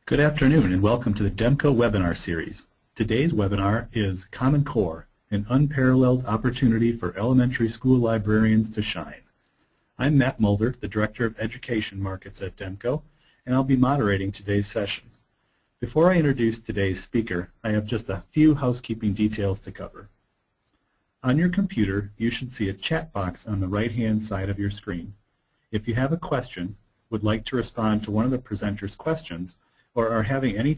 Good afternoon and welcome to the Demco webinar series. Today's webinar is Common Core, an unparalleled opportunity for elementary school librarians to shine. I'm Matt Mulder, the Director of Education Markets at Demco, and I'll be moderating today's session. Before I introduce today's speaker, I have just a few housekeeping details to cover. On your computer, you should see a chat box on the right-hand side of your screen. If you have a question, would like to respond to one of the presenters' questions, or are having any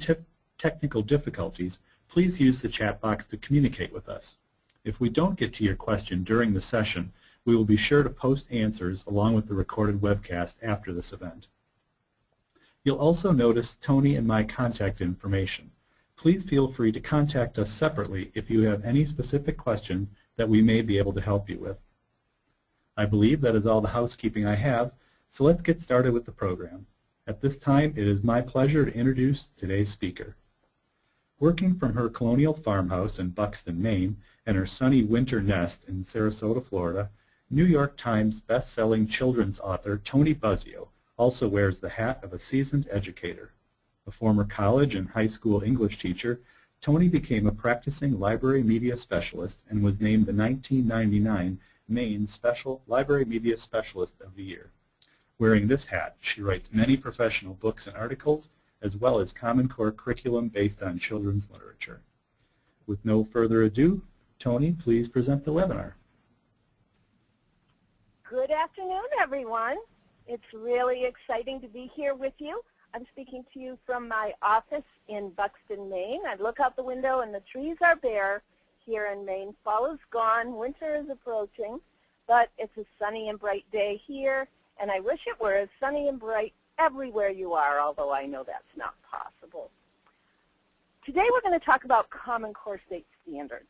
technical difficulties, please use the chat box to communicate with us. If we don't get to your question during the session, we will be sure to post answers along with the recorded webcast after this event. You'll also notice Tony and my contact information. Please feel free to contact us separately if you have any specific questions that we may be able to help you with. I believe that is all the housekeeping I have, so let's get started with the program. At this time, it is my pleasure to introduce today's speaker. Working from her colonial farmhouse in Buxton, Maine, and her sunny winter nest in Sarasota, Florida, New York Times best-selling children's author Tony Buzzio also wears the hat of a seasoned educator. A former college and high school English teacher, Tony became a practicing library media specialist and was named the 1999 Maine Special Library Media Specialist of the Year. Wearing this hat, she writes many professional books and articles, as well as Common Core curriculum based on children's literature. With no further ado, Tony, please present the webinar. Good afternoon, everyone. It's really exciting to be here with you. I'm speaking to you from my office in Buxton, Maine. I look out the window and the trees are bare here in Maine. Fall is gone, winter is approaching, but it's a sunny and bright day here. And I wish it were as sunny and bright everywhere you are, although I know that's not possible. Today we're going to talk about Common Core state standards.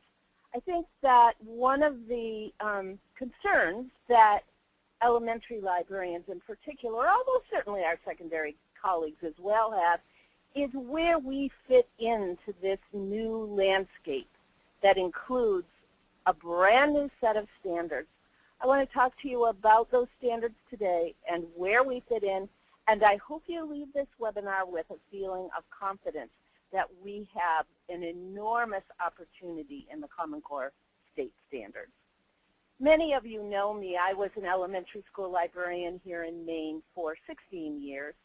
I think that one of the concerns that elementary librarians in particular, although certainly our secondary colleagues as well have, is where we fit into this new landscape that includes a brand new set of standards. I want to talk to you about those standards today and where we fit in, and I hope you leave this webinar with a feeling of confidence that we have an enormous opportunity in the Common Core state standards. Many of you know me. I was an elementary school librarian here in Maine for 16 years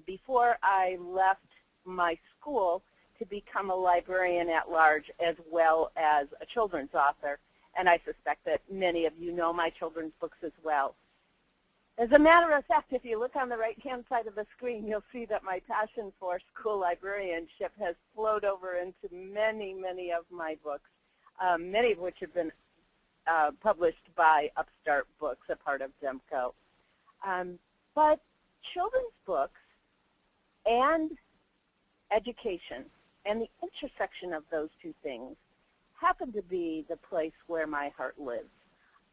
before I left my school to become a librarian at large as well as a children's author. And I suspect that many of you know my children's books as well. As a matter of fact, if you look on the right-hand side of the screen, you'll see that my passion for school librarianship has flowed over into many, many of my books, many of which have been published by Upstart Books, a part of Demco. But children's books and education and the intersection of those two things happen to be the place where my heart lives.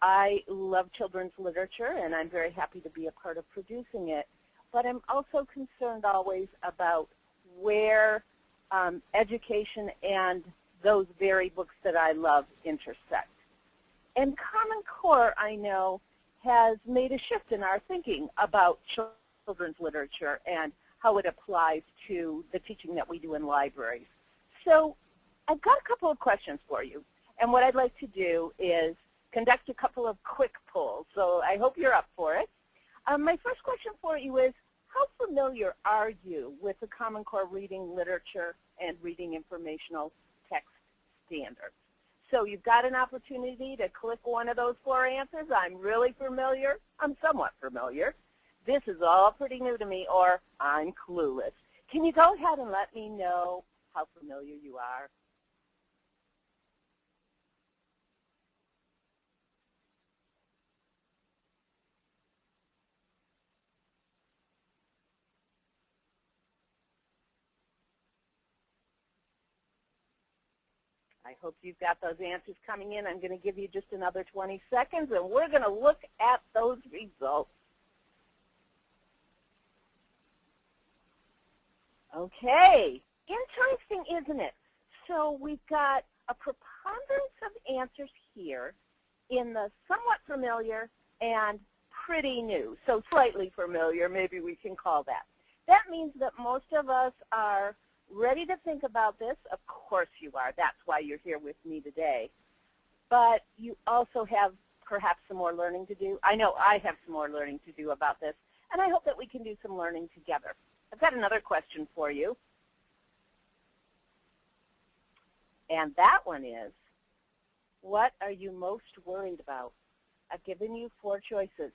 I love children's literature, and I'm very happy to be a part of producing it, but I'm also concerned always about where education and those very books that I love intersect. And Common Core, I know, has made a shift in our thinking about children's literature and how it applies to the teaching that we do in libraries. So I've got a couple of questions for you, and what I'd like to do is conduct a couple of quick polls, so I hope you're up for it. My first question for you is, how familiar are you with the Common Core reading literature and reading informational text standards? So you've got an opportunity to click one of those four answers. I'm really familiar, I'm somewhat familiar, this is all pretty new to me, or I'm clueless. Can you go ahead and let me know how familiar you are? I hope you've got those answers coming in. I'm going to give you just another 20 seconds, and we're going to look at those results. Okay, interesting, isn't it? So we've got a preponderance of answers here in the somewhat familiar and pretty new. So slightly familiar, maybe we can call that. That means that most of us are ready to think about this. Of course you are. That's why you're here with me today. But you also have perhaps some more learning to do. I know I have some more learning to do about this, and I hope that we can do some learning together. I've got another question for you. And that one is, what are you most worried about? I've given you 4 choices.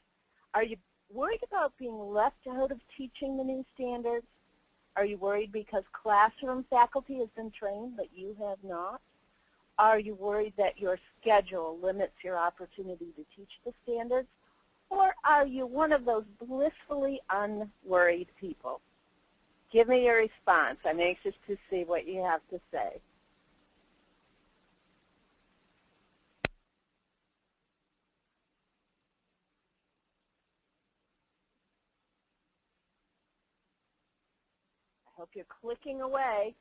Are you worried about being left out of teaching the new standards? Are you worried because classroom faculty has been trained but you have not? Are you worried that your schedule limits your opportunity to teach the standards? Or are you one of those blissfully unworried people? Give me your response. I'm anxious to see what you have to say. I hope you're clicking away.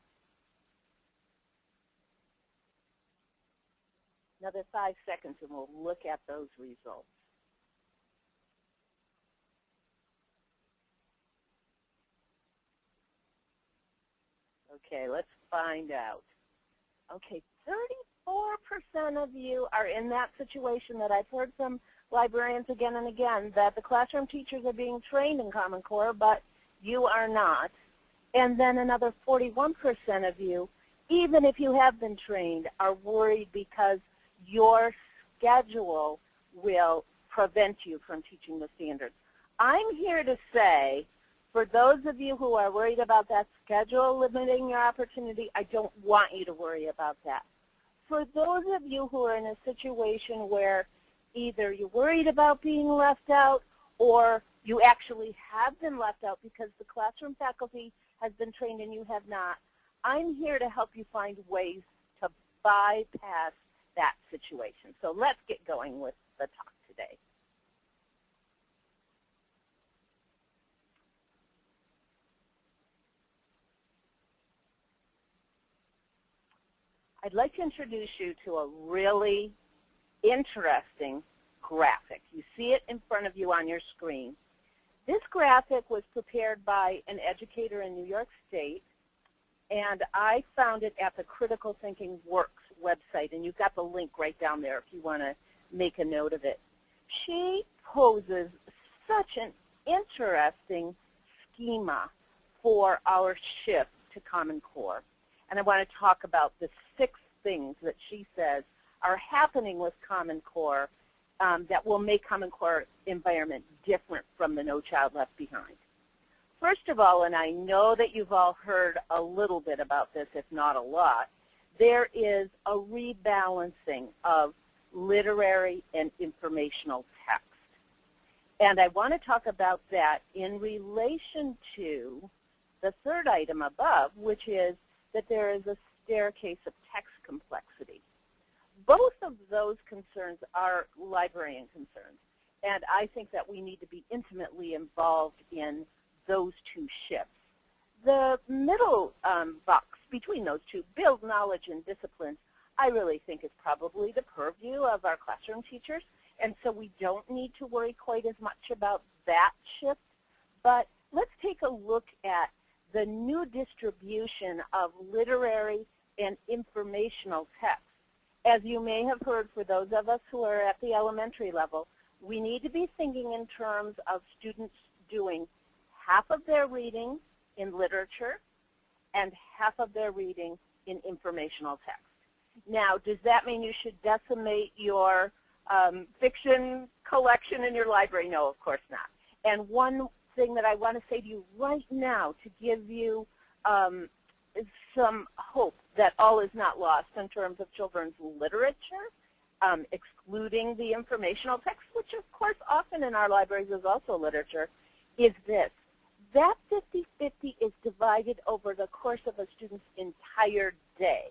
Another 5 seconds and we'll look at those results. Okay, let's find out. Okay, 34% of you are in that situation that I've heard from librarians again and again, that the classroom teachers are being trained in Common Core, but you are not. And then another 41% of you, even if you have been trained, are worried because your schedule will prevent you from teaching the standards. I'm here to say, for those of you who are worried about that schedule limiting your opportunity, I don't want you to worry about that. For those of you who are in a situation where either you're worried about being left out or you actually have been left out because the classroom faculty has been trained and you have not, I'm here to help you find ways to bypass that situation. So let's get going with the talk today. I'd like to introduce you to a really interesting graphic. You see it in front of you on your screen. This graphic was prepared by an educator in New York State, and I found it at the Critical Thinking Works website, and you've got the link right down there if you want to make a note of it. She poses such an interesting schema for our shift to Common Core. And I want to talk about the 6 things that she says are happening with Common Core that will make Common Core environment different from the No Child Left Behind. First of all, and I know that you've all heard a little bit about this, if not a lot, there is a rebalancing of literary and informational text. And I want to talk about that in relation to the 3rd item above, which is that there is a staircase of text complexity. Both of those concerns are librarian concerns, and I think that we need to be intimately involved in those 2 shifts. The middle box between those 2, build knowledge and disciplines, I really think is probably the purview of our classroom teachers, and so we don't need to worry quite as much about that shift. But let's take a look at the new distribution of literary and informational text. As you may have heard, for those of us who are at the elementary level, we need to be thinking in terms of students doing half of their reading in literature and half of their reading in informational text. Now, does that mean you should decimate your fiction collection in your library? No, of course not. And one thing that I want to say to you right now to give you some hope that all is not lost in terms of children's literature, excluding the informational text, which of course often in our libraries is also literature, is this. That 50-50 is divided over the course of a student's entire day.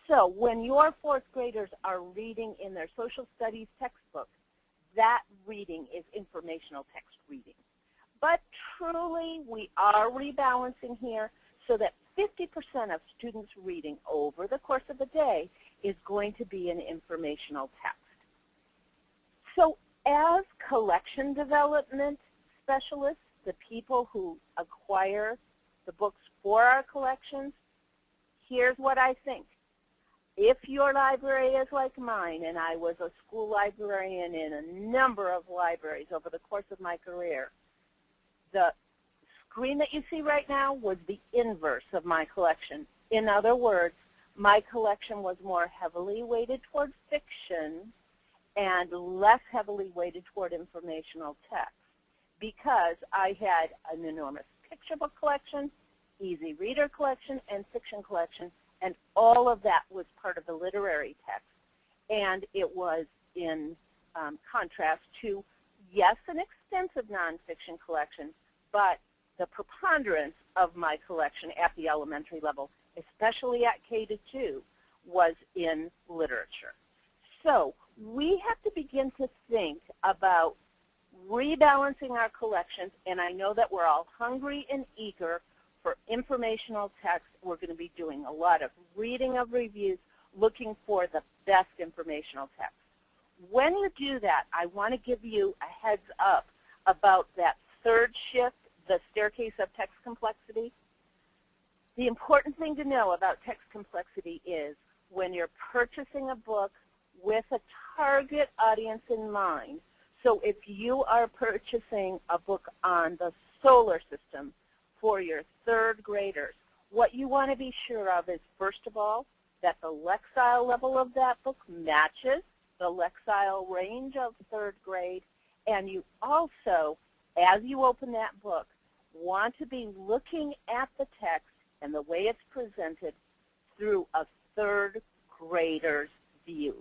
So when your 4th graders are reading in their social studies textbook, that reading is informational text reading. But truly, we are rebalancing here so that 50% of students' reading over the course of the day is going to be in informational text. So as collection development specialists, the people who acquire the books for our collections, here's what I think. If your library is like mine, and I was a school librarian in a number of libraries over the course of my career, the screen that you see right now was the inverse of my collection. In other words, my collection was more heavily weighted toward fiction and less heavily weighted toward informational text because I had an enormous picture book collection, easy reader collection, and fiction collection, and all of that was part of the literary text. And it was in contrast to, yes, an extensive nonfiction collection, but the preponderance of my collection at the elementary level, especially at K-2, was in literature. So we have to begin to think about rebalancing our collections, and I know that we're all hungry and eager for informational text. We're going to be doing a lot of reading of reviews, looking for the best informational text. When you do that, I want to give you a heads up about that third shift, the staircase of text complexity. The important thing to know about text complexity is when you're purchasing a book with a target audience in mind. So if you are purchasing a book on the solar system for your third graders, what you want to be sure of is, first of all, that the Lexile level of that book matches the Lexile range of third grade, and you also, as you open that book, want to be looking at the text and the way it's presented through a third grader's view.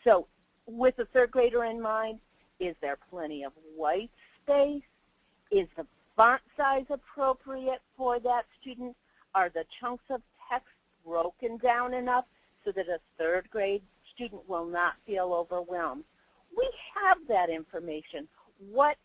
So with the third grader in mind, is there plenty of white space? Is the font size appropriate for that student? Are the chunks of text broken down enough so that a third grade student will not feel overwhelmed? We have that information. What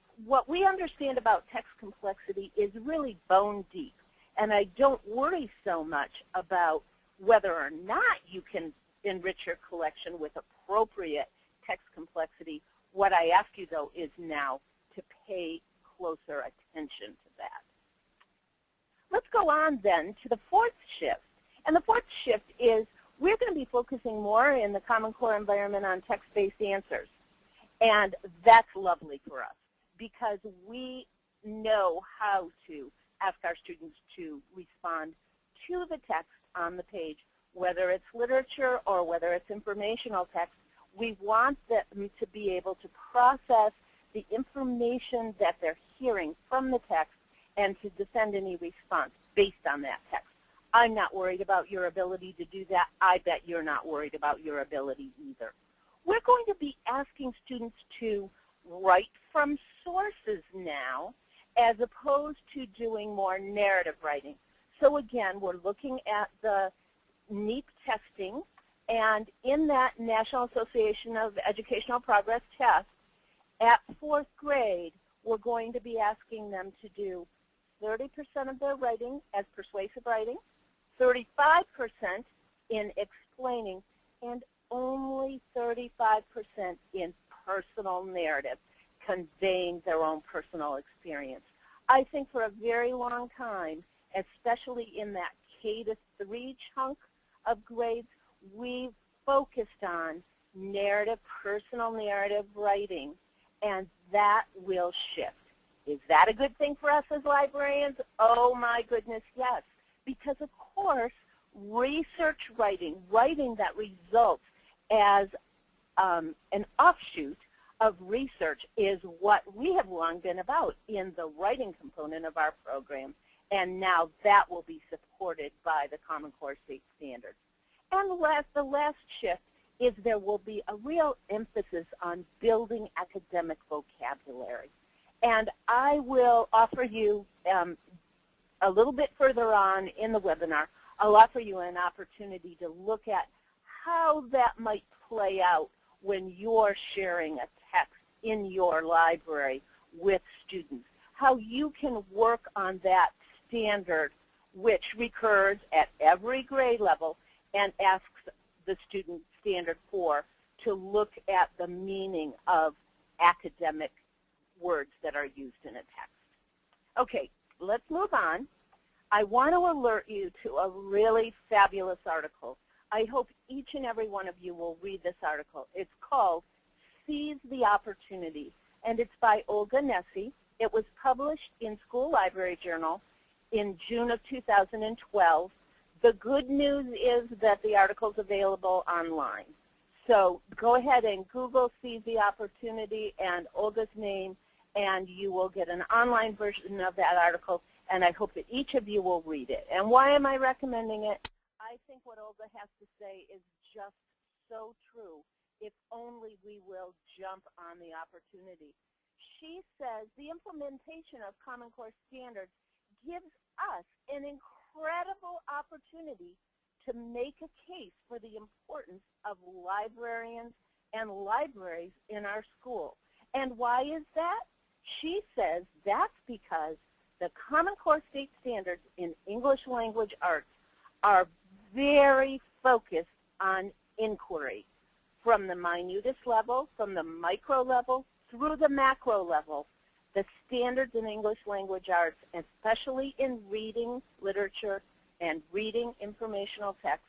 we understand about text complexity is really bone deep, and I don't worry so much about whether or not you can enrich your collection with appropriate text complexity. What I ask you, though, is now to pay closer attention to that. Let's go on then to the fourth shift. And the fourth shift is we're going to be focusing more in the Common Core environment on text-based answers. And that's lovely for us because we know how to ask our students to respond to the text on the page, whether it's literature or whether it's informational text. We want them to be able to process the information that they're hearing from the text and to defend any response based on that text. I'm not worried about your ability to do that. I bet you're not worried about your ability either. We're going to be asking students to write from sources now as opposed to doing more narrative writing. So again, we're looking at the NEEP testing, and in that National Association of Educational Progress test, at fourth grade, we're going to be asking them to do 30% of their writing as persuasive writing, 35% in explaining, and only 35% in personal narrative, conveying their own personal experience. I think for a very long time, especially in that K-3 chunk of grades, we've focused on narrative, personal narrative writing, and that will shift. Is that a good thing for us as librarians? Oh my goodness, yes. Because of course, research writing, writing that results as an offshoot of research is what we have long been about in the writing component of our program, and now that will be supported by the Common Core state standards. And the last shift is there will be a real emphasis on building academic vocabulary. And I will offer you a little bit further on in the webinar, I'll offer you an opportunity to look at how that might play out when you're sharing a text in your library with students, how you can work on that standard which recurs at every grade level and asks the student standard 4 to look at the meaning of academic words that are used in a text. Okay, let's move on. I want to alert you to a really fabulous article. I hope each and every one of you will read this article. It's called Seize the Opportunity, and it's by Olga Nessie. It was published in School Library Journal in June of 2012. The good news is that the article is available online. So go ahead and Google Seize the Opportunity and Olga's name, and you will get an online version of that article, and I hope that each of you will read it. And why am I recommending it? I think what Olga has to say is just so true. If only we will jump on the opportunity. She says the implementation of Common Core standards gives us an incredible opportunity to make a case for the importance of librarians and libraries in our school. And why is that? She says that's because the Common Core state standards in English language arts are very focused on inquiry from the minutest level, from the micro level, through the macro level. The standards in English language arts, especially in reading literature and reading informational text,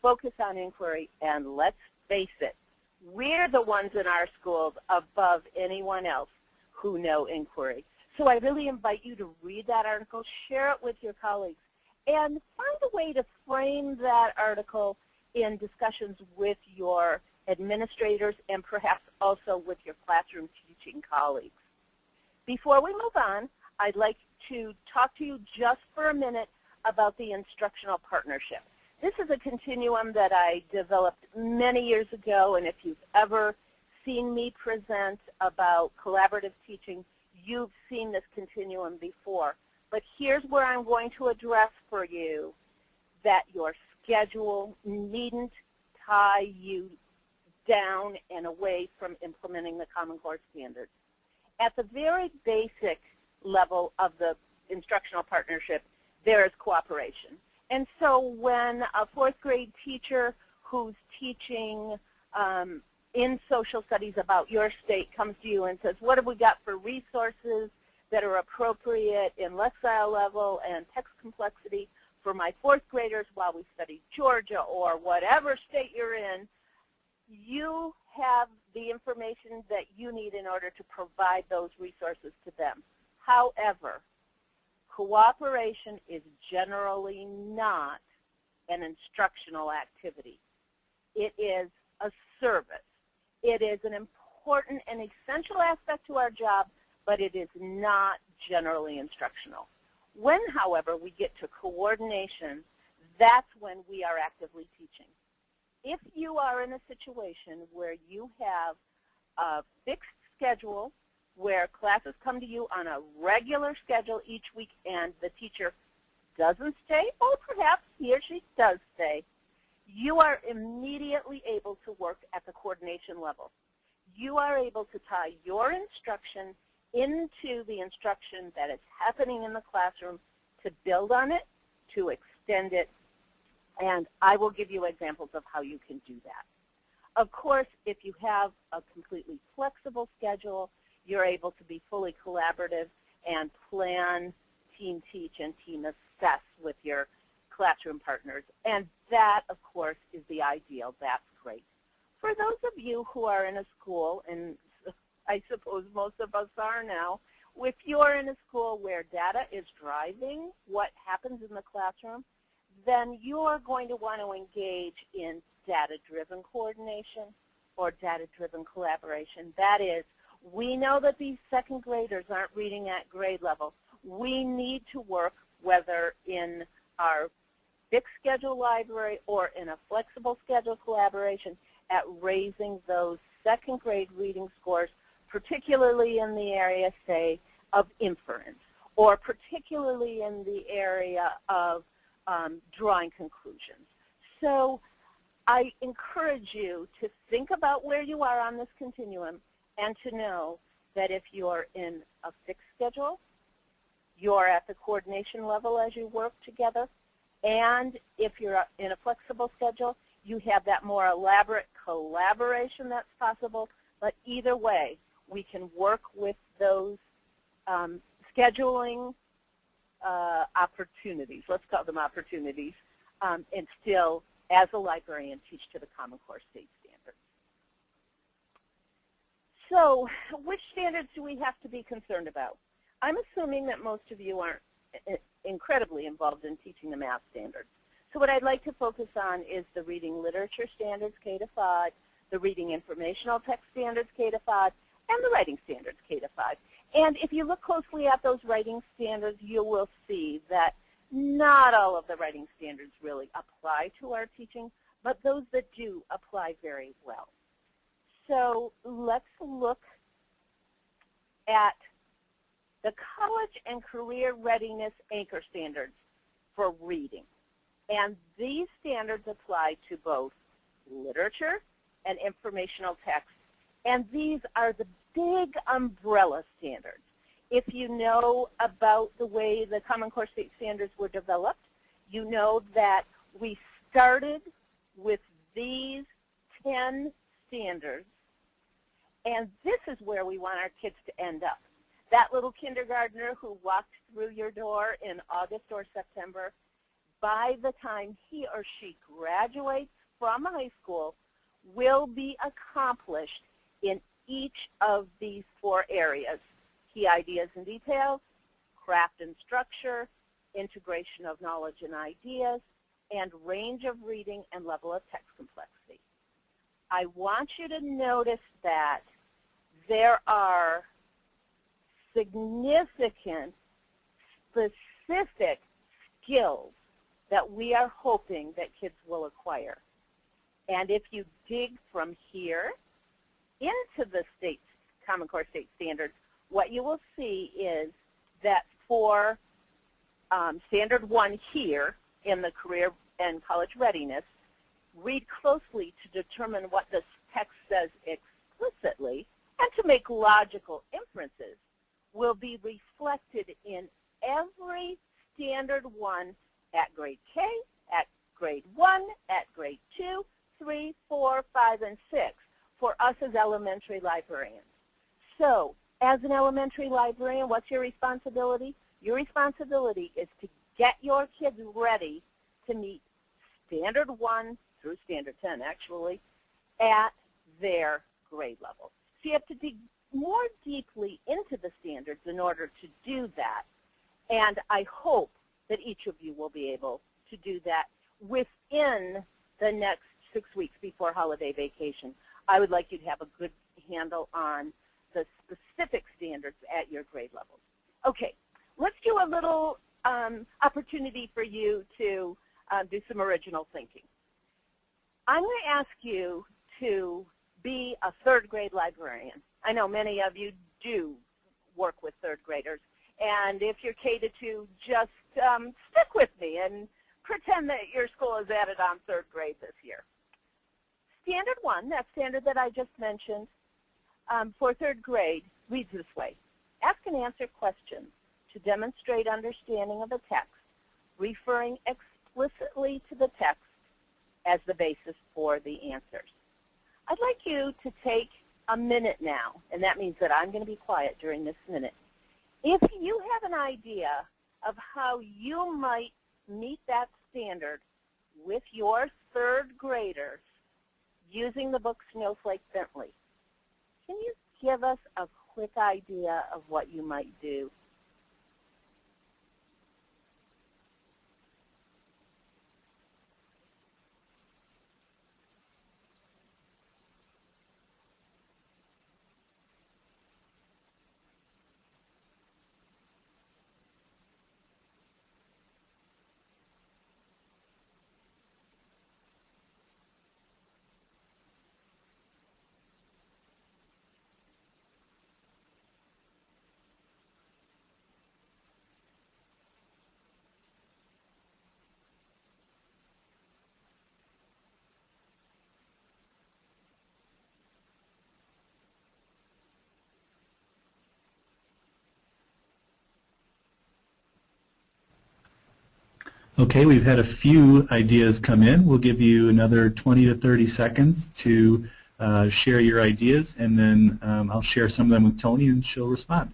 focus on inquiry, and let's face it, we're the ones in our schools above anyone else who know inquiry. So I really invite you to read that article, share it with your colleagues, and find a way to frame that article in discussions with your administrators and perhaps also with your classroom teaching colleagues. Before we move on, I'd like to talk to you just for a minute about the instructional partnership. This is a continuum that I developed many years ago, and if you've ever seen me present about collaborative teaching, you've seen this continuum before. But here's where I'm going to address for you that your schedule needn't tie you down and away from implementing the Common Core standards. At the very basic level of the instructional partnership, there is cooperation. And so when a fourth grade teacher who's teaching in social studies about your state comes to you and says, what have we got for resources that are appropriate in lexile level and text complexity for my fourth graders while we study Georgia or whatever state you're in, you have the information that you need in order to provide those resources to them. However, cooperation is generally not an instructional activity. It is a service. It is an important and essential aspect to our job, but it is not generally instructional. When, however, we get to coordination, that's when we are actively teaching. If you are in a situation where you have a fixed schedule, where classes come to you on a regular schedule each week and the teacher doesn't stay, or perhaps he or she does stay, you are immediately able to work at the coordination level. You are able to tie your instruction into the instruction that is happening in the classroom to build on it, to extend it, and I will give you examples of how you can do that. Of course, if you have a completely flexible schedule, you're able to be fully collaborative and plan, team teach, and team assess with your classroom partners. And that, of course, is the ideal. That's great. For those of you who are in a school, and I suppose most of us are now, if you're in a school where data is driving what happens in the classroom, then you are going to want to engage in data-driven coordination or data-driven collaboration. That is, we know that these second graders aren't reading at grade level. We need to work, whether in our fixed schedule library or in a flexible schedule collaboration, at raising those second grade reading scores, particularly in the area, say, of inference, or particularly in the area of drawing conclusions. So I encourage you to think about where you are on this continuum and to know that if you're in a fixed schedule, you're at the coordination level as you work together, and if you're in a flexible schedule, you have that more elaborate collaboration that's possible. But either way, we can work with those scheduling opportunities, let's call them opportunities, and still, as a librarian, teach to the Common Core state standards. So, which standards do we have to be concerned about? I'm assuming that most of you aren't incredibly involved in teaching the math standards. So what I'd like to focus on is the reading literature standards, K to 5, the reading informational text standards, K to 5, and the writing standards, K to 5. And if you look closely at those writing standards, you will see that not all of the writing standards really apply to our teaching, but those that do apply very well. So let's look at the college and career readiness anchor standards for reading. And these standards apply to both literature and informational text. And these are the big umbrella standards. If you know about the way the Common Core state standards were developed, you know that we started with these 10 standards, and this is where we want our kids to end up. That little kindergartner who walked through your door in August or September, by the time he or she graduates from high school, will be accomplished in each of these 4 areas: key ideas and details, craft and structure, integration of knowledge and ideas, and range of reading and level of text complexity. I want you to notice that there are significant, specific skills that we are hoping that kids will acquire. And if you dig from here into the Common Core state standards, what you will see is that for Standard 1 here in the career and college readiness, read closely to determine what this text says explicitly and to make logical inferences will be reflected in every Standard 1 at grade K, at grade 1, at grade 2, 3, 4, 5, and 6 for us as elementary librarians. So, as an elementary librarian, what's your responsibility? Your responsibility is to get your kids ready to meet Standard 1 through Standard 10, actually, at their grade level. So you have to dig more deeply into the standards in order to do that. And I hope that each of you will be able to do that within the next 6 weeks before holiday vacation. I would like you to have a good handle on the specific standards at your grade level. Okay, let's do a little opportunity for you to do some original thinking. I'm going to ask you to be a 3rd grade librarian. I know many of you do work with 3rd graders. And if you're K to 2, just stick with me and pretend that your school is added on 3rd grade this year. Standard 1, that standard that I just mentioned, for 3rd grade, reads this way: ask and answer questions to demonstrate understanding of the text, referring explicitly to the text as the basis for the answers. I'd like you to take a minute now, and that means that I'm going to be quiet during this minute. If you have an idea of how you might meet that standard with your 3rd graders using the book Snowflake Bentley, can you give us a quick idea of what you might do? Okay, we've had a few ideas come in. We'll give you another 20 to 30 seconds to share your ideas, and then I'll share some of them with Tony and she'll respond.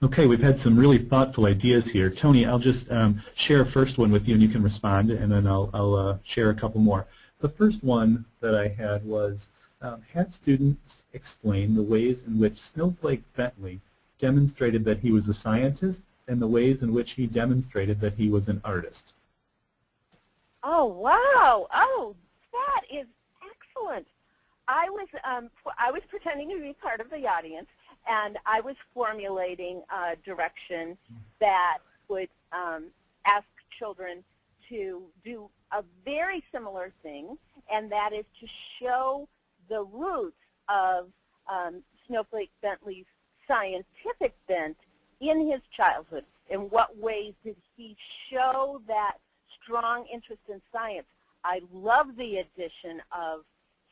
Okay, we've had some really thoughtful ideas here. Tony, I'll just share a first one with you and you can respond, and then I'll share a couple more. The first one that I had was have students explain the ways in which Snowflake Bentley demonstrated that he was a scientist and the ways in which he demonstrated that he was an artist. Oh, wow. Oh, that is excellent. I was pretending to be part of the audience, and I was formulating a direction that would ask children to do a very similar thing, and that is to show the roots of Snowflake Bentley's scientific bent in his childhood. In what ways did he show that strong interest in science? I love the addition of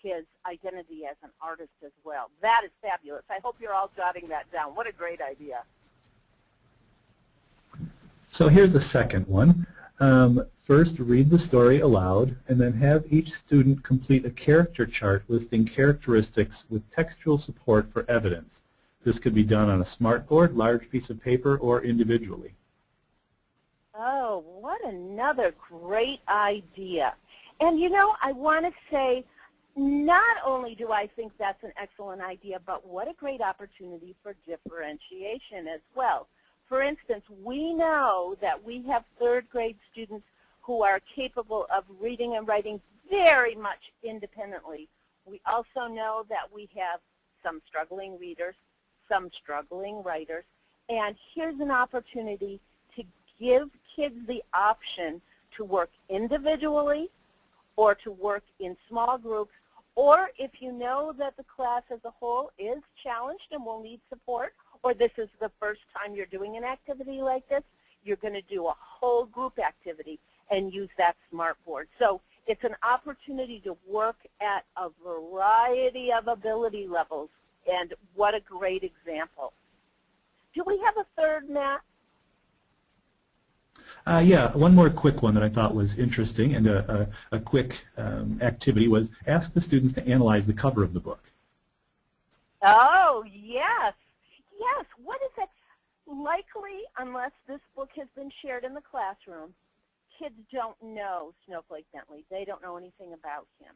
his identity as an artist as well. That is fabulous. I hope you're all jotting that down. What a great idea. So here's a second one. First, read the story aloud, and then have each student complete a character chart listing characteristics with textual support for evidence. This could be done on a smartboard, large piece of paper, or individually. Oh, what another great idea. And you know, I want to say, not only do I think that's an excellent idea, but what a great opportunity for differentiation as well. For instance, we know that we have third grade students who are capable of reading and writing very much independently. We also know that we have some struggling readers, some struggling writers, and here's an opportunity to give kids the option to work individually or to work in small groups, or if you know that the class as a whole is challenged and will need support, or this is the first time you're doing an activity like this, you're going to do a whole group activity and use that smartboard. So it's an opportunity to work at a variety of ability levels, and what a great example. Do we have a third, Matt? Yeah, one more quick one that I thought was interesting, and a quick activity was ask the students to analyze the cover of the book. Oh, yes. Yes. What is it? Likely, unless this book has been shared in the classroom, kids don't know Snowflake Bentley. They don't know anything about him.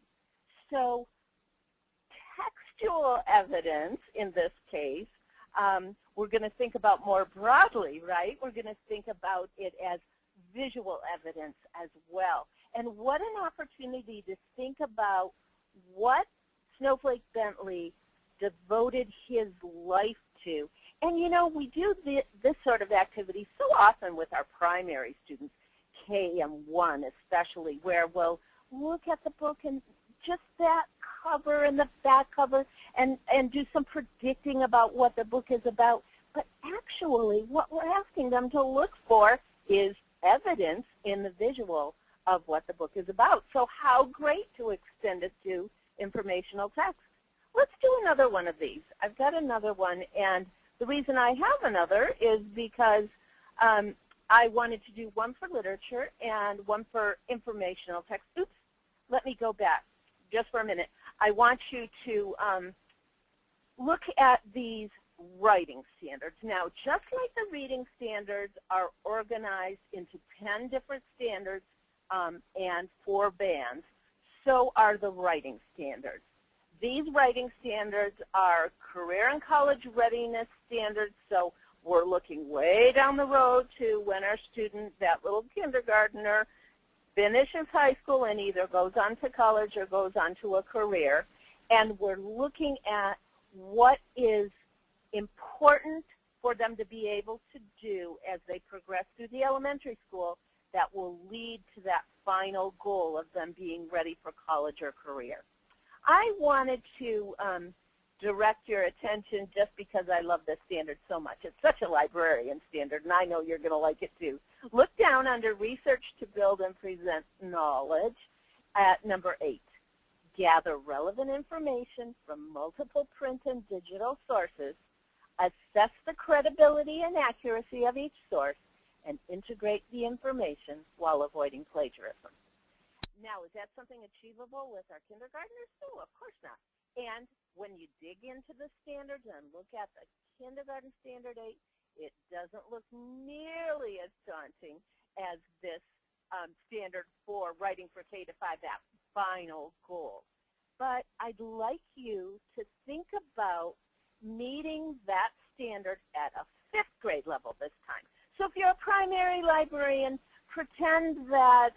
So textual evidence in this case, we're going to think about more broadly, right? We're going to think about it as visual evidence as well. And what an opportunity to think about what Snowflake Bentley devoted his life to. And you know, we do this sort of activity so often with our primary students, KM1 especially, where we'll look at the book and just that cover and the back cover and do some predicting about what the book is about. But actually, what we're asking them to look for is evidence in the visual of what the book is about. So how great to extend it to informational text. Let's do another one of these. I've got another one, and the reason I have another is because I wanted to do one for literature and one for informational text. Oops, let me go back just for a minute. I want you to look at these writing standards. Now, just like the reading standards are organized into 10 different standards and 4 bands, so are the writing standards. These writing standards are career and college readiness standards, so we're looking way down the road to when our student, that little kindergartner, finishes high school and either goes on to college or goes on to a career. And we're looking at what is important for them to be able to do as they progress through the elementary school that will lead to that final goal of them being ready for college or career. I wanted to direct your attention just because I love this standard so much. It's such a librarian standard, and I know you're going to like it too. Look down under Research to Build and Present Knowledge at number 8. Gather relevant information from multiple print and digital sources, assess the credibility and accuracy of each source, and integrate the information while avoiding plagiarism. Now, is that something achievable with our kindergartners? No, of course not. And when you dig into the standards and look at the kindergarten standard 8, it doesn't look nearly as daunting as this standard for writing for K to 5, that final goal. But I'd like you to think about meeting that standard at a 5th grade level this time. So if you're a primary librarian, pretend that,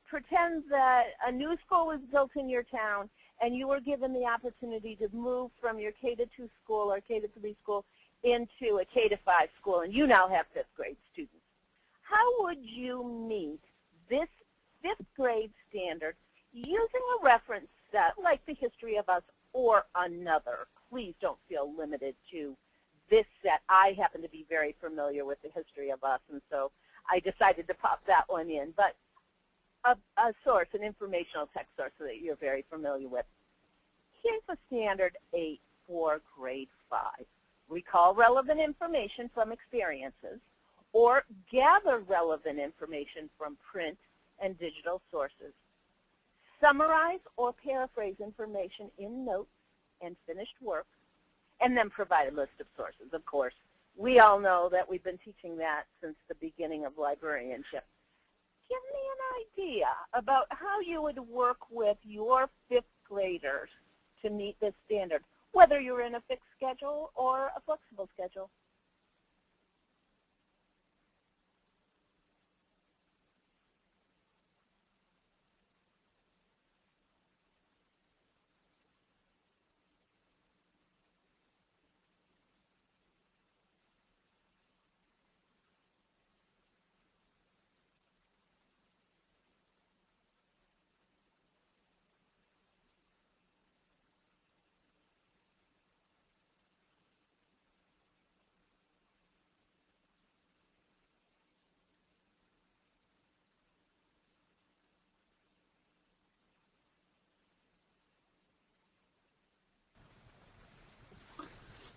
pretend that a new school was built in your town and you were given the opportunity to move from your K to 2 school or K to 3 school into a K to 5 school, and you now have 5th grade students. How would you meet this 5th grade standard using a reference set like the History of Us or another? Please don't feel limited to this set. I happen to be very familiar with the History of Us, and so I decided to pop that one in. But a source, an informational text source that you're very familiar with. Here's a standard 8 for grade 5. Recall relevant information from experiences, or gather relevant information from print and digital sources. Summarize or paraphrase information in notes and finished work, and then provide a list of sources. Of course, we all know that we've been teaching that since the beginning of librarianship. Give me an idea about how you would work with your 5th graders to meet this standard, whether you're in a fixed schedule or a flexible schedule.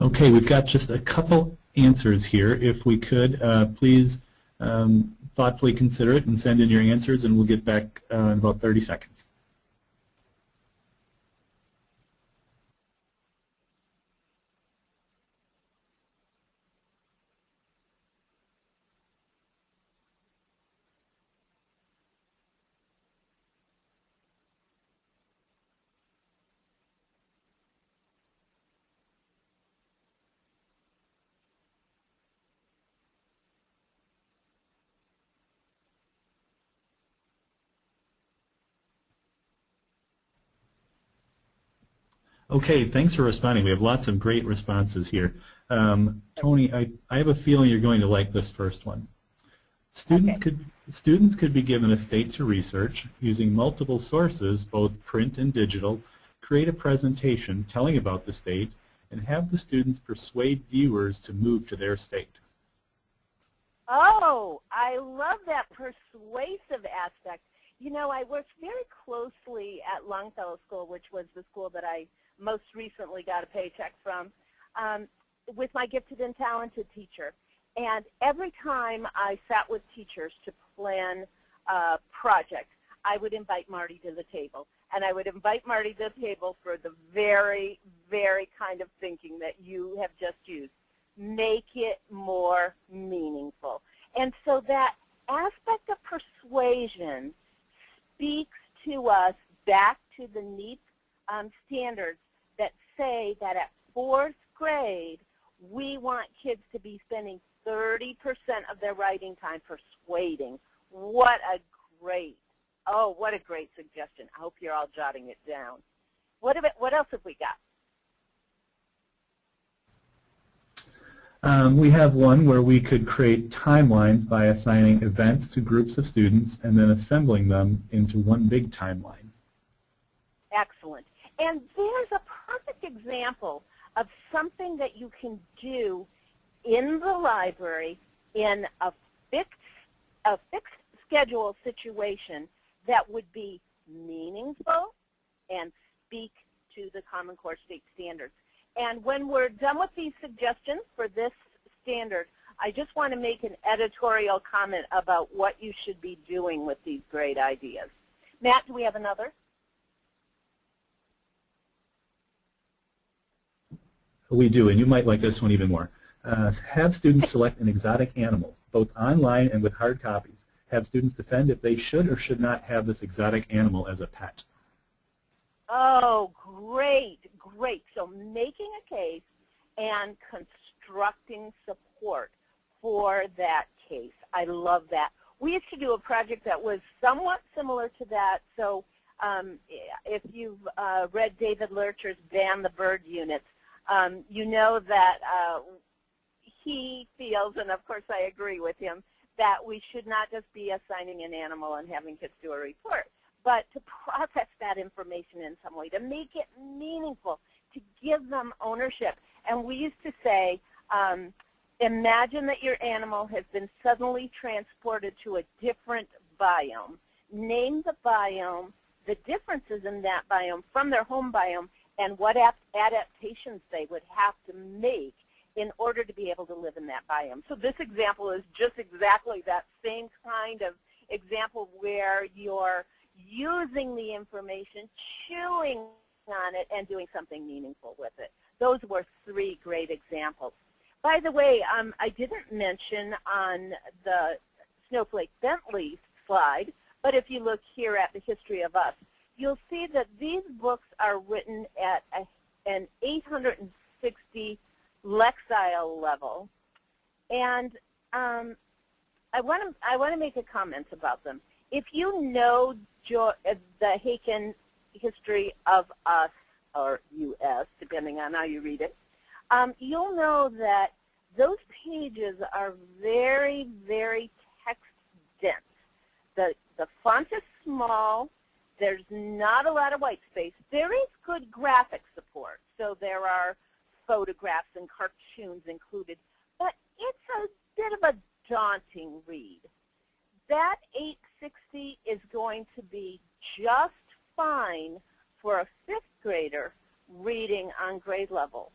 Okay, we've got just a couple answers here. If we could, please thoughtfully consider it and send in your answers, and we'll get back in about 30 seconds. Okay, thanks for responding. We have lots of great responses here. Tony, I have a feeling you're going to like this first one. Students could be given a state to research using multiple sources, both print and digital, create a presentation telling about the state, and have the students persuade viewers to move to their state. Oh, I love that persuasive aspect. You know, I worked very closely at Longfellow School, which was the school that I most recently got a paycheck from, with my gifted and talented teacher. And every time I sat with teachers to plan a project, I would invite Marty to the table. And I would invite Marty to the table for the very, very kind of thinking that you have just used. Make it more meaningful. And so that aspect of persuasion speaks to us back to the NEEP standards that say that at 4th grade, we want kids to be spending 30% of their writing time persuading. What a great suggestion. I hope you're all jotting it down. What else have we got? We have one where we could create timelines by assigning events to groups of students and then assembling them into one big timeline. Excellent. And there's a perfect example of something that you can do in the library in a fixed schedule situation that would be meaningful and speak to the Common Core state standards. And when we're done with these suggestions for this standard, I just want to make an editorial comment about what you should be doing with these great ideas. Matt, do we have another? We do, and you might like this one even more. Have students select an exotic animal, both online and with hard copies. Have students defend if they should or should not have this exotic animal as a pet. Oh, great, great. So making a case and constructing support for that case. I love that. We used to do a project that was somewhat similar to that. So if you've read David Lurcher's Ban the Bird Units, you know that he feels, and of course I agree with him, that we should not just be assigning an animal and having kids do a report, but to process that information in some way, to make it meaningful, to give them ownership. And we used to say, imagine that your animal has been suddenly transported to a different biome. Name the biome, the differences in that biome from their home biome, and what adaptations they would have to make in order to be able to live in that biome. So this example is just exactly that same kind of example where you're using the information, chewing on it, and doing something meaningful with it. Those were 3 great examples. By the way, I didn't mention on the Snowflake Bentley slide, but if you look here at the History of Us, you'll see that these books are written at an 860 Lexile level, and I want to make a comment about them. If you know the Haken History of Us, or U.S., depending on how you read it, you'll know that those pages are very, very text-dense. The font is small. There's not a lot of white space. There is good graphic support, so there are photographs and cartoons included, but it's a bit of a daunting read. That 860 is going to be just fine for a 5th grader reading on grade level.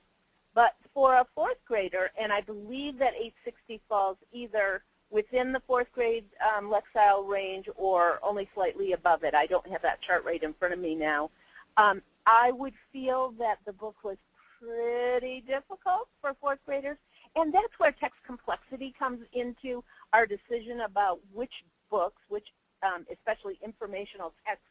But for a 4th grader, and I believe that 860 falls either within the 4th grade Lexile range or only slightly above it. I don't have that chart right in front of me now. I would feel that the book was pretty difficult for 4th graders, and that's where text complexity comes into our decision about which books, especially informational texts,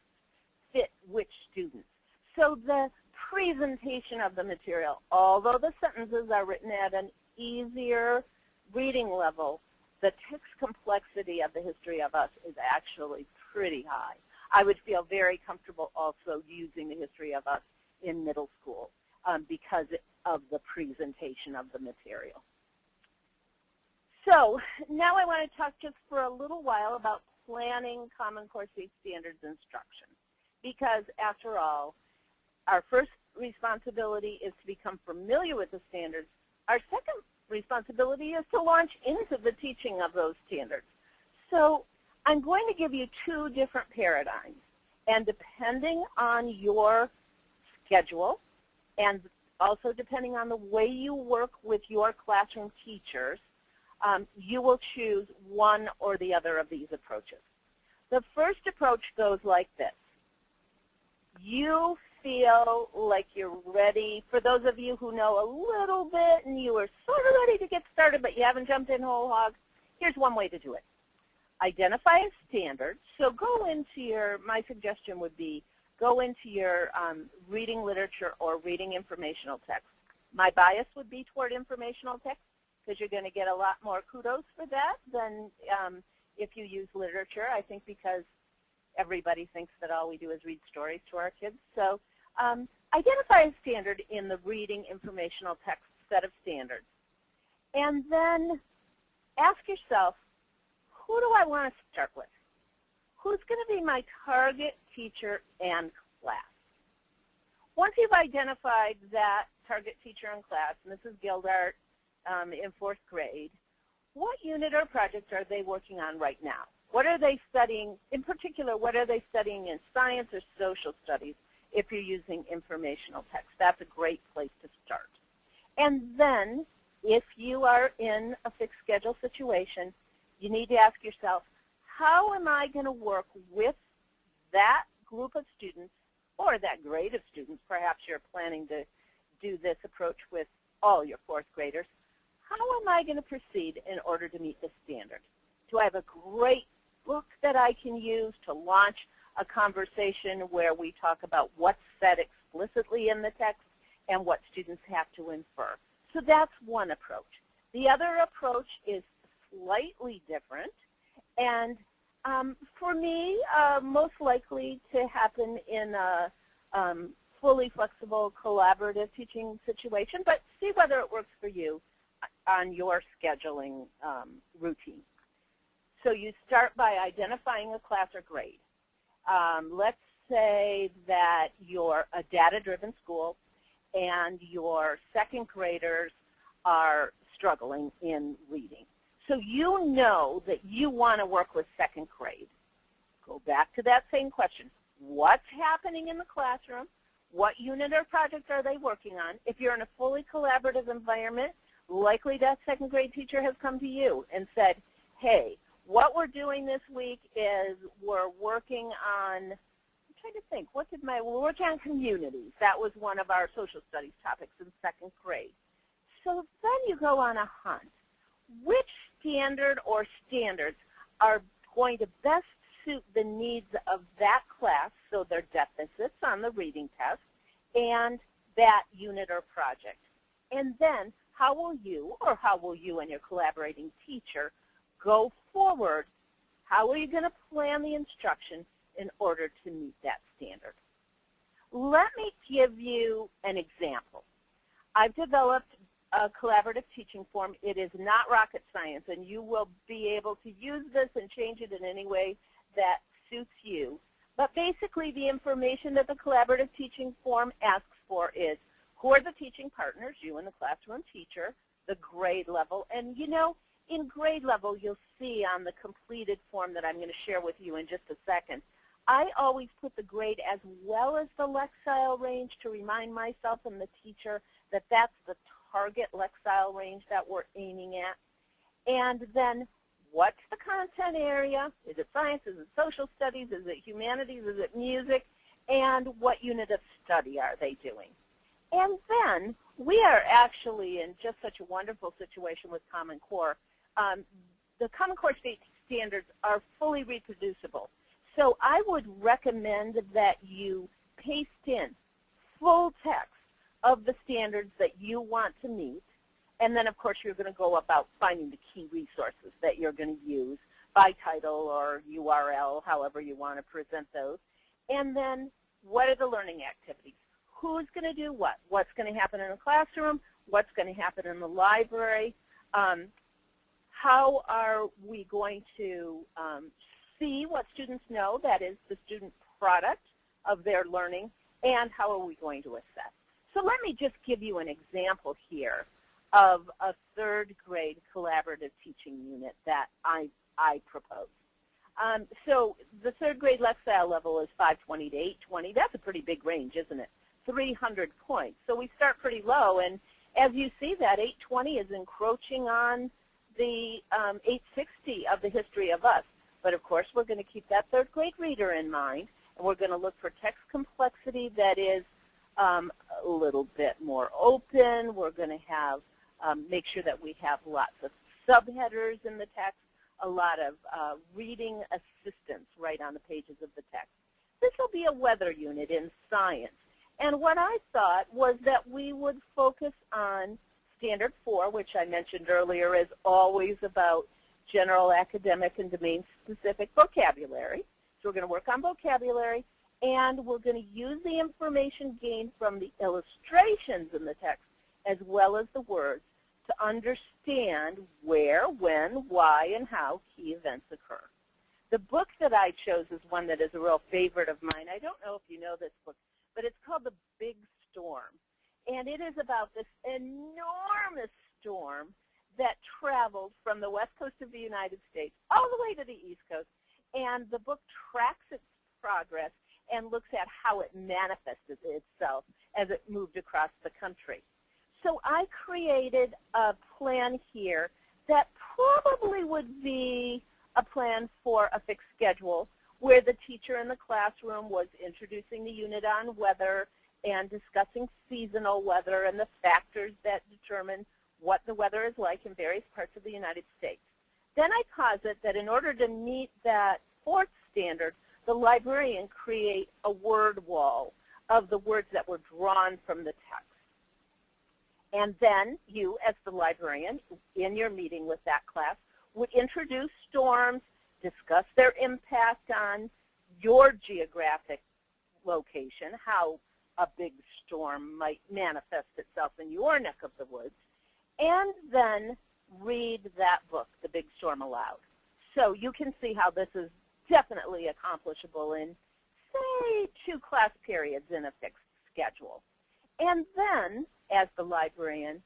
fit which students. So the presentation of the material, although the sentences are written at an easier reading level, the text complexity of the History of Us is actually pretty high. I would feel very comfortable also using the History of Us in middle school because of the presentation of the material. So now I want to talk just for a little while about planning Common Core State Standards instruction, because after all, our first responsibility is to become familiar with the standards. Our second responsibility is to launch into the teaching of those standards. So I'm going to give you 2 different paradigms, and depending on your schedule and also depending on the way you work with your classroom teachers, you will choose one or the other of these approaches. The first approach goes like this. You feel like you're ready. For those of you who know a little bit and you are sort of ready to get started but you haven't jumped in whole hog, here's one way to do it. Identify a standard. So go into your, my suggestion would be, go into your reading literature or reading informational text. My bias would be toward informational text because you're going to get a lot more kudos for that than if you use literature, I think, because everybody thinks that all we do is read stories to our kids. So identify a standard in the reading informational text set of standards. And then ask yourself, who do I want to start with? Who's going to be my target teacher and class? Once you've identified that target teacher and class, and this is Gildart in 4th grade, what unit or project are they working on right now? What are they studying? In particular, what are they studying in science or social studies if you're using informational text? That's a great place to start. And then, if you are in a fixed schedule situation, you need to ask yourself, how am I going to work with that group of students or that grade of students? Perhaps you're planning to do this approach with all your fourth graders, how am I going to proceed in order to meet the standard? Do I have a great book that I can use to launch a conversation where we talk about what's said explicitly in the text and what students have to infer? So that's one approach. The other approach is slightly different, and for me, most likely to happen in a fully flexible, collaborative teaching situation, but see whether it works for you on your scheduling routine. So you start by identifying a class or grade. Let's say that you're a data-driven school and your second graders are struggling in reading. So you know that you want to work with second grade. Go back to that same question. What's happening in the classroom? What unit or project are they working on? If you're in a fully collaborative environment, likely that second grade teacher has come to you and said, hey, what we're doing this week is we're working on, I'm trying to think, we're working on communities. That was one of our social studies topics in second grade. So then you go on a hunt. Which standard or standards are going to best suit the needs of that class, so their deficits on the reading test, and that unit or project? And then how will you and your collaborating teacher go forward? How are you going to plan the instruction in order to meet that standard? Let me give you an example. I've developed a collaborative teaching form. It is not rocket science, and you will be able to use this and change it in any way that suits you. But basically, the information that the collaborative teaching form asks for is who are the teaching partners, you and the classroom teacher, the grade level, and you know, in grade level, you'll see on the completed form that I'm going to share with you in just a second, I always put the grade as well as the lexile range to remind myself and the teacher that that's the target lexile range that we're aiming at. And then what's the content area? Is it science? Is it social studies? Is it humanities? Is it music? And what unit of study are they doing? And then we are actually in just such a wonderful situation with Common Core. The Common Core state standards are fully reproducible. So I would recommend that you paste in full text of the standards that you want to meet. And then, of course, you're going to go about finding the key resources that you're going to use by title or URL, however you want to present those. And then what are the learning activities? Who's going to do what? What's going to happen in the classroom? What's going to happen in the library? How are we going to see what students know, that is the student product of their learning, and how are we going to assess? So let me just give you an example here of a third grade collaborative teaching unit that I propose. So the third grade lexile level is 520 to 820. That's a pretty big range, isn't it? 300 points. So we start pretty low, and as you see, that 820 is encroaching on the 860 of the history of us. But of course, we're going to keep that third grade reader in mind, and we're going to look for text complexity that is a little bit more open. We're going to have make sure that we have lots of subheaders in the text, a lot of reading assistance right on the pages of the text. This will be a weather unit in science. And what I thought was that we would focus on Standard 4, which I mentioned earlier is always about general academic and domain-specific vocabulary. So we're going to work on vocabulary, and we're going to use the information gained from the illustrations in the text as well as the words to understand where, when, why, and how key events occur. The book that I chose is one that is a real favorite of mine. I don't know if you know this book, but it's called The Big Storm. And it is about this enormous storm that traveled from the west coast of the United States all the way to the east coast. And the book tracks its progress and looks at how it manifested itself as it moved across the country. So I created a plan here that probably would be a plan for a fixed schedule where the teacher in the classroom was introducing the unit on weather and discussing seasonal weather and the factors that determine what the weather is like in various parts of the United States. Then I posit that in order to meet that fourth standard, the librarian create a word wall of the words that were drawn from the text. And then you, as the librarian, in your meeting with that class, would introduce storms, discuss their impact on your geographic location, how a big storm might manifest itself in your neck of the woods, and then read that book, The Big Storm, aloud. So you can see how this is definitely accomplishable in, say, 2 class periods in a fixed schedule. And then, as the librarian,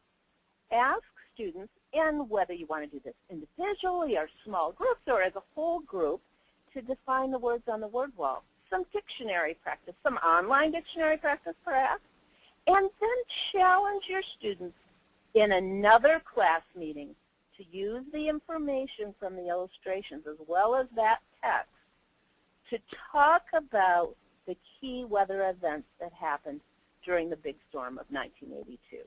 ask students, and whether you want to do this individually or small groups or as a whole group, to define the words on the word wall. Some dictionary practice, some online dictionary practice perhaps, and then challenge your students in another class meeting to use the information from the illustrations as well as that text to talk about the key weather events that happened during the big storm of 1982.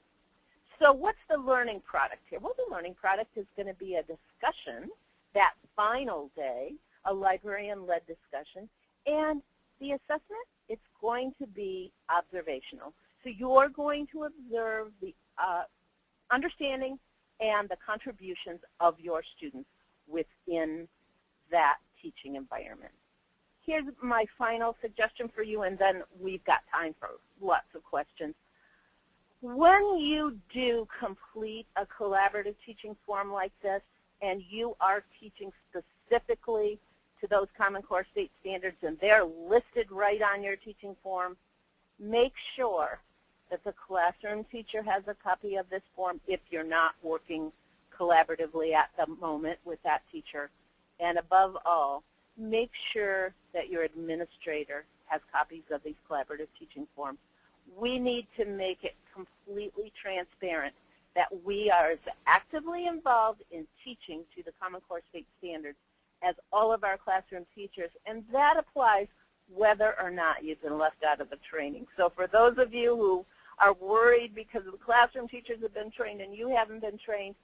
So what's the learning product here? Well, the learning product is going to be a discussion that final day, a librarian-led discussion, and the assessment, it's going to be observational. So you're going to observe the understanding and the contributions of your students within that teaching environment. Here's my final suggestion for you, and then we've got time for lots of questions. When you do complete a collaborative teaching form like this, and you are teaching specifically to those Common Core state standards, and they're listed right on your teaching form, make sure that the classroom teacher has a copy of this form if you're not working collaboratively at the moment with that teacher. And above all, make sure that your administrator has copies of these collaborative teaching forms. We need to make it completely transparent that we are as actively involved in teaching to the Common Core state standards as all of our classroom teachers, and that applies whether or not you've been left out of the training. So for those of you who are worried because the classroom teachers have been trained and you haven't been trained,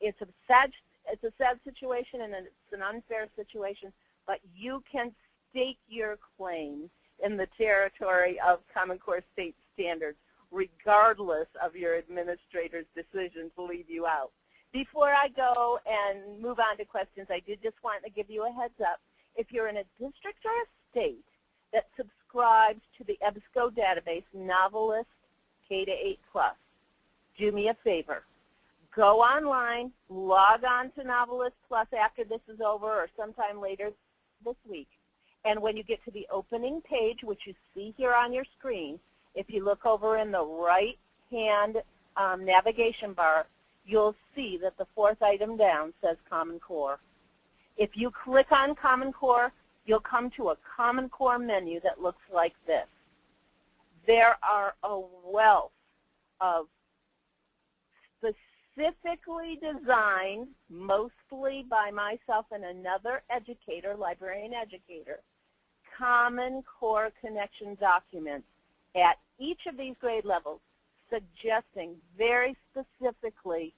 it's a sad situation and it's an unfair situation, but you can stake your claim in the territory of Common Core state standards regardless of your administrator's decision to leave you out. Before I go and move on to questions, I did just want to give you a heads up. If you're in a district or a state that subscribes to the EBSCO Database Novelist K-8+, do me a favor. Go online, log on to Novelist Plus after this is over or sometime later this week. And when you get to the opening page, which you see here on your screen, if you look over in the right-hand navigation bar, you'll see that the 4th item down says Common Core. If you click on Common Core, you'll come to a Common Core menu that looks like this. There are a wealth of specifically designed, mostly by myself and another educator, librarian educator, Common Core connection documents at each of these grade levels, suggesting very specifically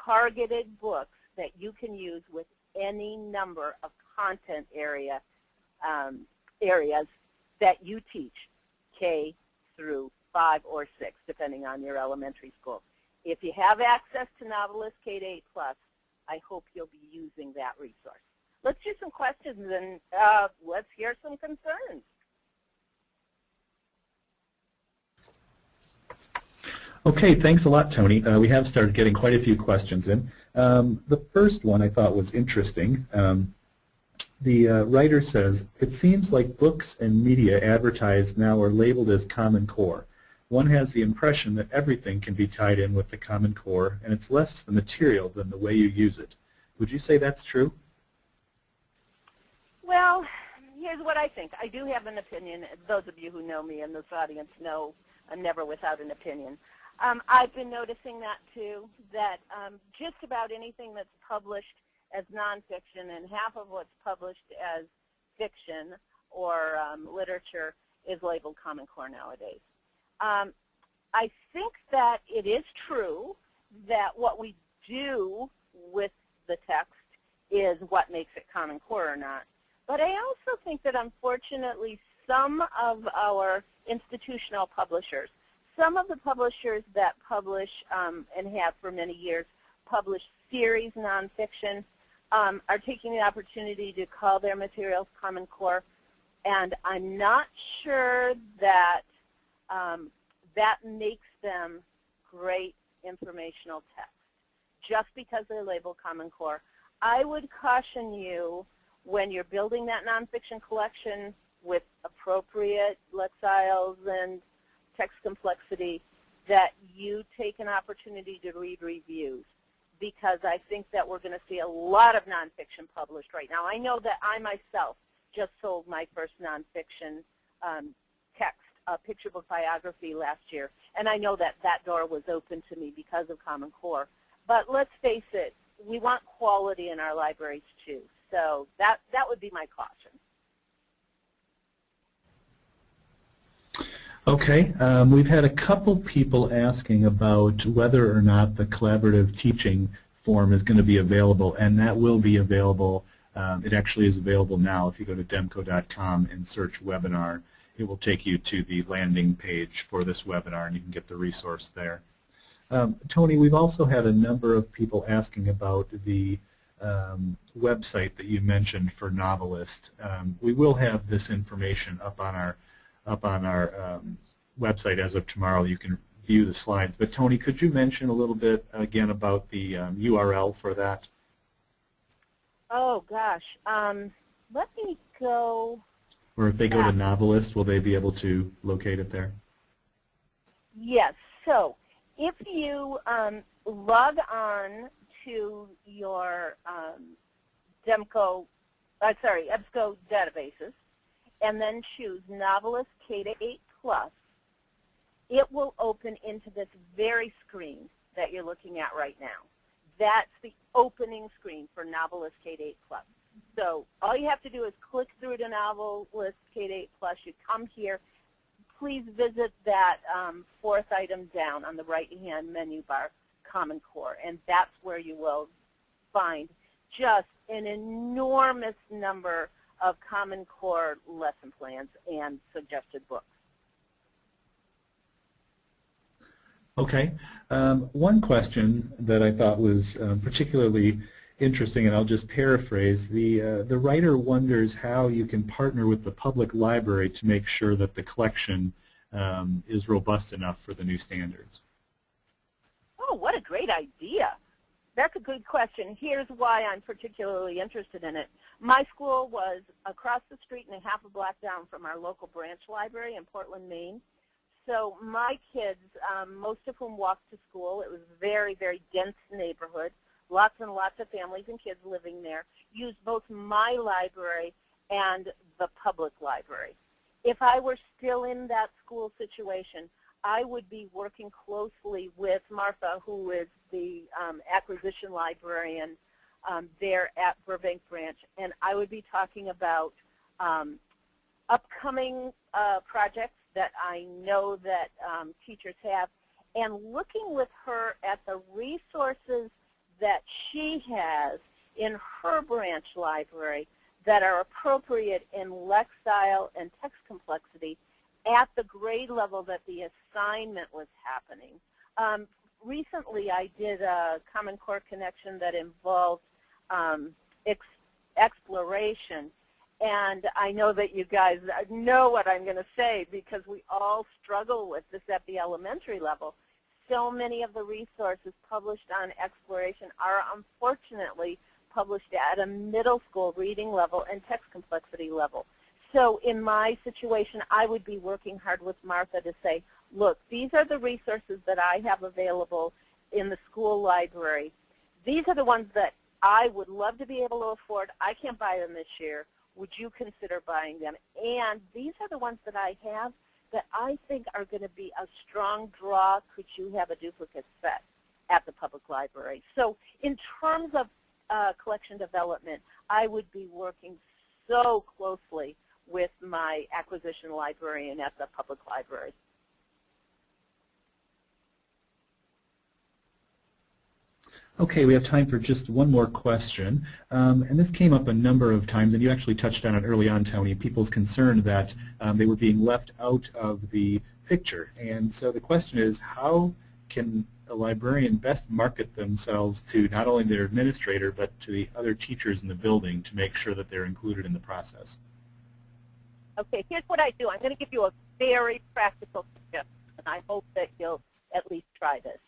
targeted books that you can use with any number of content areas that you teach, K through 5 or 6, depending on your elementary school. If you have access to Novelist K-8+, I hope you'll be using that resource. Let's do some questions and let's hear some concerns. Okay, thanks a lot, Tony. We have started getting quite a few questions in. The first one I thought was interesting. The writer says, it seems like books and media advertised now are labeled as Common Core. One has the impression that everything can be tied in with the Common Core, and it's less the material than the way you use it. Would you say that's true? Well, here's what I think. I do have an opinion. Those of you who know me in this audience know I'm never without an opinion. I've been noticing that too, that just about anything that's published as nonfiction and half of what's published as fiction or literature is labeled Common Core nowadays. I think that it is true that what we do with the text is what makes it Common Core or not. But I also think that unfortunately some of our institutional publishers, some of the publishers that publish and have for many years published series nonfiction are taking the opportunity to call their materials Common Core, and I'm not sure that that makes them great informational text just because they're labeled Common Core. I would caution you when you're building that nonfiction collection with appropriate lexiles and text complexity that you take an opportunity to read reviews, because I think that we're going to see a lot of nonfiction published right now. I know that I myself just sold my first nonfiction text, a picture book biography last year, and I know that that door was open to me because of Common Core. But let's face it, we want quality in our libraries too. So that would be my caution. Okay, we've had a couple people asking about whether or not the collaborative teaching form is going to be available, and that will be available. It actually is available now. If you go to demco.com and search webinar, it will take you to the landing page for this webinar, and you can get the resource there. Tony, we've also had a number of people asking about the website that you mentioned for Novelist. We will have this information up on our website as of tomorrow. You can view the slides. But Tony, could you mention a little bit again about the URL for that? Oh gosh, let me go. Or if they go to Novelist, will they be able to locate it there? Yes. So if you log on to your EBSCO databases and then choose Novelist K-8 Plus, it will open into this very screen that you're looking at right now. That's the opening screen for Novelist K-8 Plus. So all you have to do is click through to Novelist K-8 Plus. You come here. Please visit that fourth item down on the right-hand menu bar, Common Core, and that's where you will find just an enormous number of Common Core lesson plans and suggested books. Okay. One question that I thought was particularly interesting, and I'll just paraphrase, the writer wonders how you can partner with the public library to make sure that the collection is robust enough for the new standards. Oh, what a great idea. That's a good question. Here's why I'm particularly interested in it. My school was across the street and a half a block down from our local branch library in Portland, Maine. So my kids, most of whom walked to school, it was a very, very dense neighborhood, lots and lots of families and kids living there, used both my library and the public library. If I were still in that school situation, I would be working closely with Martha, who is the acquisition librarian there at Burbank Branch, and I would be talking about upcoming projects that I know that teachers have, and looking with her at the resources that she has in her branch library that are appropriate in lexile and text complexity at the grade level that the assignment was happening. Recently I did a Common Core connection that involved exploration, and I know that you guys know what I'm going to say because we all struggle with this at the elementary level. So many of the resources published on exploration are unfortunately published at a middle school reading level and text complexity level. So in my situation, I would be working hard with Martha to say, look, these are the resources that I have available in the school library. These are the ones that I would love to be able to afford. I can't buy them this year. Would you consider buying them? And these are the ones that I have that I think are going to be a strong draw. Could you have a duplicate set at the public library? So in terms of collection development, I would be working so closely with my acquisition librarian at the public library. Okay, we have time for just one more question. And this came up a number of times, and you actually touched on it early on, Tony, people's concern that they were being left out of the picture. And so the question is, how can a librarian best market themselves to not only their administrator, but to the other teachers in the building to make sure that they're included in the process? Okay, here's what I do. I'm going to give you a very practical suggestion, and I hope that you'll at least try this.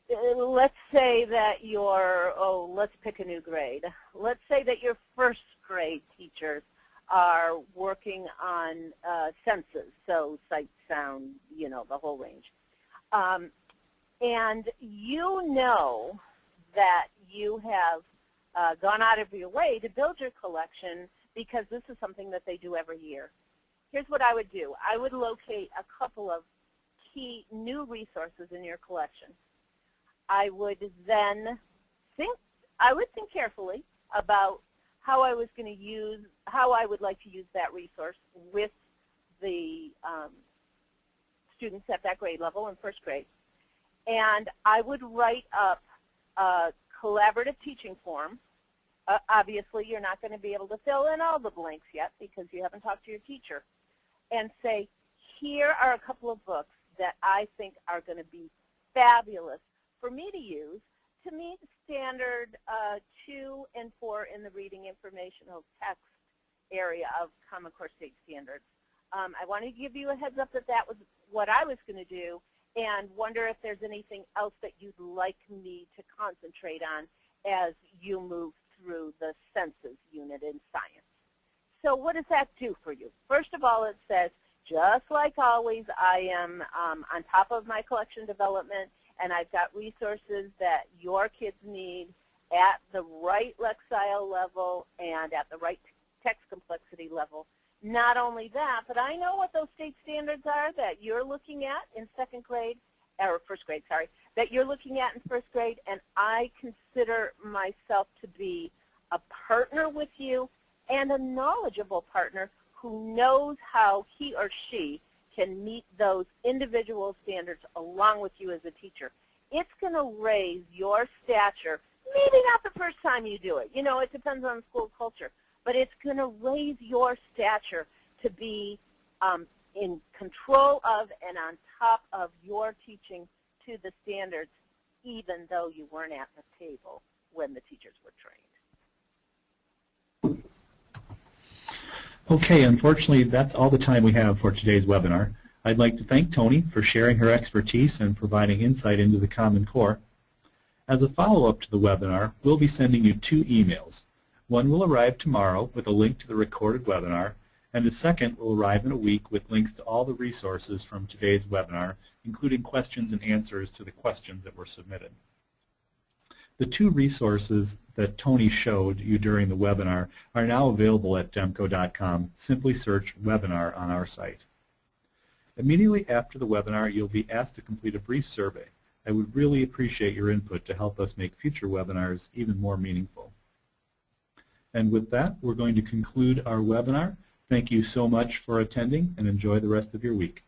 Let's say that let's pick a new grade. Let's say that your first grade teachers are working on senses, so sight, sound, you know, the whole range. And you know that you have gone out of your way to build your collection because this is something that they do every year. Here's what I would do. I would locate a couple of key new resources in your collection. I would then think carefully about how I was going to use, how I would like to use that resource with the students at that grade level in first grade. And I would write up a collaborative teaching form. Obviously, you're not going to be able to fill in all the blanks yet because you haven't talked to your teacher. And say, here are a couple of books that I think are going to be fabulous for me to use to meet standard 2 and 4 in the reading informational text area of Common Core State Standards. I want to give you a heads up that that was what I was going to do, and wonder if there's anything else that you'd like me to concentrate on as you move through the senses unit in science. So what does that do for you? First of all, it says, just like always, I am on top of my collection development, and I've got resources that your kids need at the right lexile level and at the right text complexity level. Not only that, but I know what those state standards are that you're looking at in second grade, or first grade, sorry, that you're looking at in first grade, and I consider myself to be a partner with you and a knowledgeable partner who knows how he or she can meet those individual standards along with you as a teacher. It's going to raise your stature, maybe not the first time you do it. You know, it depends on school culture. But it's going to raise your stature to be in control of and on top of your teaching to the standards, even though you weren't at the table when the teachers were trained. Okay, unfortunately, that's all the time we have for today's webinar. I'd like to thank Tony for sharing her expertise and providing insight into the Common Core. As a follow-up to the webinar, we'll be sending you 2 emails. One will arrive tomorrow with a link to the recorded webinar, and the second will arrive in a week with links to all the resources from today's webinar, including questions and answers to the questions that were submitted. The 2 resources that Tony showed you during the webinar are now available at demco.com. Simply search webinar on our site. Immediately after the webinar, you'll be asked to complete a brief survey. I would really appreciate your input to help us make future webinars even more meaningful. And with that, we're going to conclude our webinar. Thank you so much for attending, and enjoy the rest of your week.